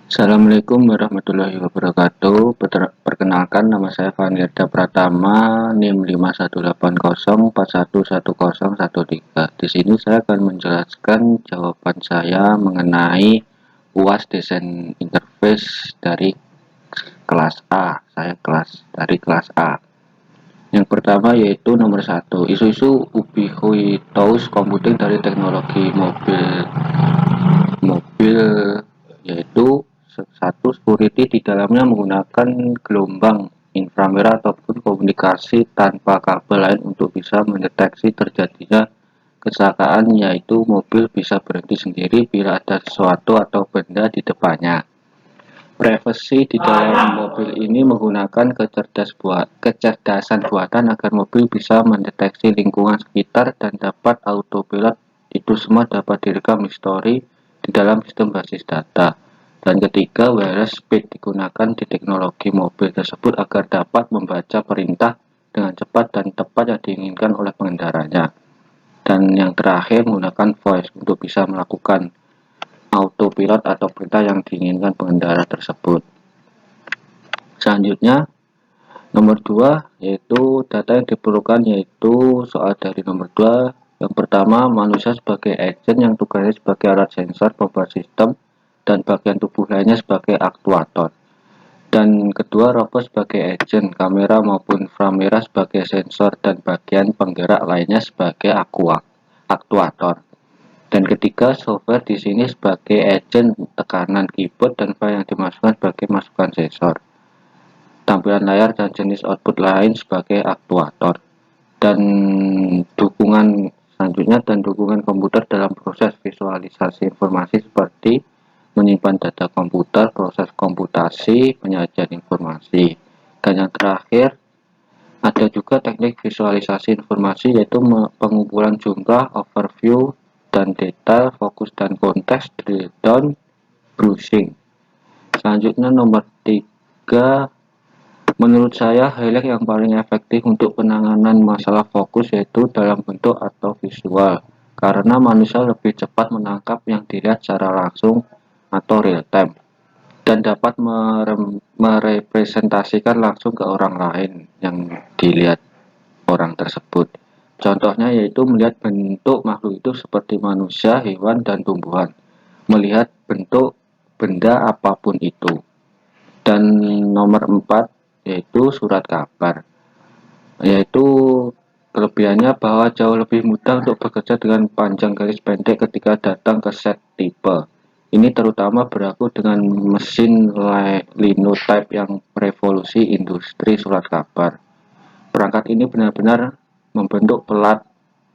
Assalamualaikum warahmatullahi wabarakatuh. Perkenalkan, nama saya Vanirda Pratama, NIM 51804110113. Di sini saya akan menjelaskan jawaban saya mengenai UAS desain interface dari kelas A. Saya dari kelas A. Yang pertama yaitu nomor 1, isu-isu ubiquitous computing dari teknologi mobil, yaitu satu, security di dalamnya menggunakan gelombang inframerah ataupun komunikasi tanpa kabel lain untuk bisa mendeteksi terjadinya kecelakaan, yaitu mobil bisa berhenti sendiri bila ada sesuatu atau benda di depannya. Privacy di dalam mobil ini menggunakan kecerdasan buatan agar mobil bisa mendeteksi lingkungan sekitar dan dapat autopilot. Itu semua dapat direkam history di dalam sistem basis data. Dan ketiga, wireless speed digunakan di teknologi mobil tersebut agar dapat membaca perintah dengan cepat dan tepat yang diinginkan oleh pengendaranya. Dan yang terakhir, menggunakan voice untuk bisa melakukan autopilot atau perintah yang diinginkan pengendara tersebut. Selanjutnya, nomor 2 yaitu data yang diperlukan, yaitu soal dari nomor 2. Yang pertama, manusia sebagai agent yang tugasnya sebagai alat sensor, pembuat sistem, dan bagian tubuh lainnya sebagai aktuator. Dan kedua, robot sebagai agent, kamera maupun inframerah sebagai sensor, dan bagian penggerak lainnya sebagai aktuator. Dan ketiga, software di sini sebagai agent tekanan keyboard dan file yang dimasukkan sebagai masukan sensor. Tampilan layar dan jenis output lain sebagai aktuator. Dan dukungan selanjutnya dukungan komputer dalam proses visualisasi informasi seperti menyimpan data komputer, proses komputasi, penyajian informasi. Dan yang terakhir, ada juga teknik visualisasi informasi, yaitu pengumpulan jumlah, overview, dan detail, fokus dan konteks, drill down, brushing. Selanjutnya nomor 3, menurut saya highlight yang paling efektif untuk penanganan masalah fokus yaitu dalam bentuk atau visual, karena manusia lebih cepat menangkap yang dilihat secara langsung atau real time dan dapat merepresentasikan langsung ke orang lain yang dilihat orang tersebut. Contohnya yaitu melihat bentuk makhluk itu seperti manusia, hewan, dan tumbuhan. Melihat bentuk benda apapun itu. Dan nomor 4 yaitu surat kabar. Yaitu kelebihannya bahwa jauh lebih mudah untuk bekerja dengan panjang garis pendek ketika datang ke set tipe. Ini terutama berlaku dengan mesin linotype yang merevolusi industri surat kabar. Perangkat ini benar-benar membentuk pelat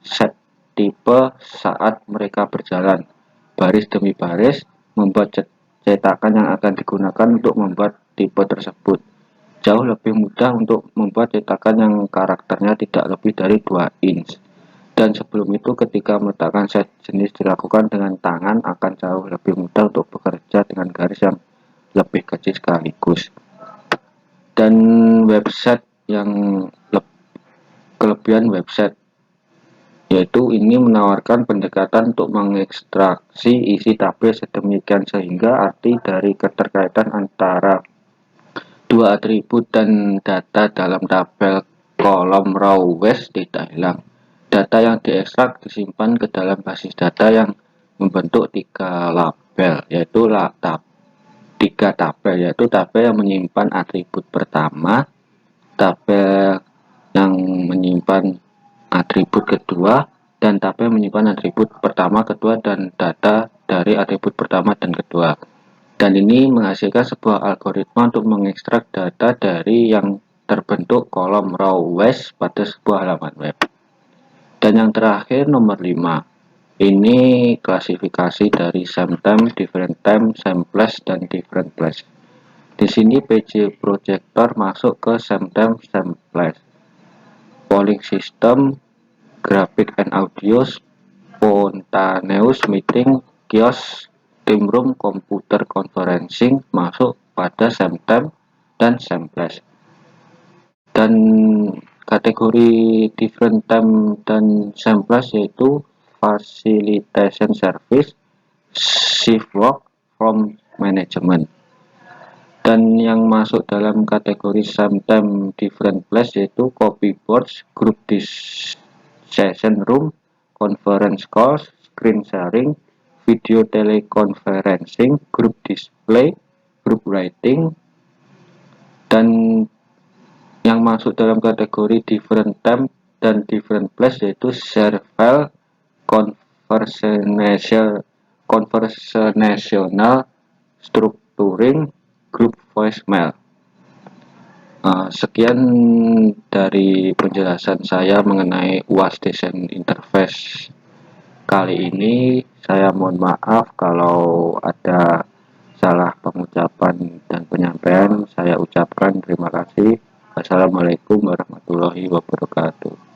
set tipe saat mereka berjalan, baris demi baris, membuat cetakan yang akan digunakan untuk membuat tipe tersebut. Jauh lebih mudah untuk membuat cetakan yang karakternya tidak lebih dari 2 inch. Dan sebelum itu, ketika meletakkan set jenis dilakukan dengan tangan, akan jauh lebih mudah untuk bekerja dengan garis yang lebih kecil sekaligus. Dan website yang kelebihan website yaitu ini menawarkan pendekatan untuk mengekstraksi isi tabel sedemikian sehingga arti dari keterkaitan antara dua atribut dan data dalam tabel kolom raw west tidak hilang. Data yang diekstrak disimpan ke dalam basis data yang membentuk tiga tabel, yaitu tabel yang menyimpan atribut pertama, tabel yang menyimpan atribut kedua, dan tabel menyimpan atribut pertama, kedua, dan data dari atribut pertama dan kedua. Dan ini menghasilkan sebuah algoritma untuk mengekstrak data dari yang terbentuk kolom raw west pada sebuah halaman web. Dan yang terakhir nomor 5, ini klasifikasi dari same time, different time, same place, dan different place. Di sini PJ projector masuk ke same time, same place. Polling system, graphic and audio, spontaneous meeting, kiosk, team room, computer conferencing masuk pada same time dan same place. Dan kategori different time dan same place yaitu facilitation service, shift work, from management. Dan yang masuk dalam kategori sometimes different place yaitu copy boards, group session room, conference calls, screen sharing, video teleconferencing, group display, group writing. Dan yang masuk dalam kategori different time dan different place yaitu share file, conversational structuring, group voicemail. Sekian dari penjelasan saya mengenai UAS Desain Interface kali ini. Saya mohon maaf kalau ada salah pengucapan dan penyampaian. Saya ucapkan terima kasih. Wassalamualaikum warahmatullahi wabarakatuh.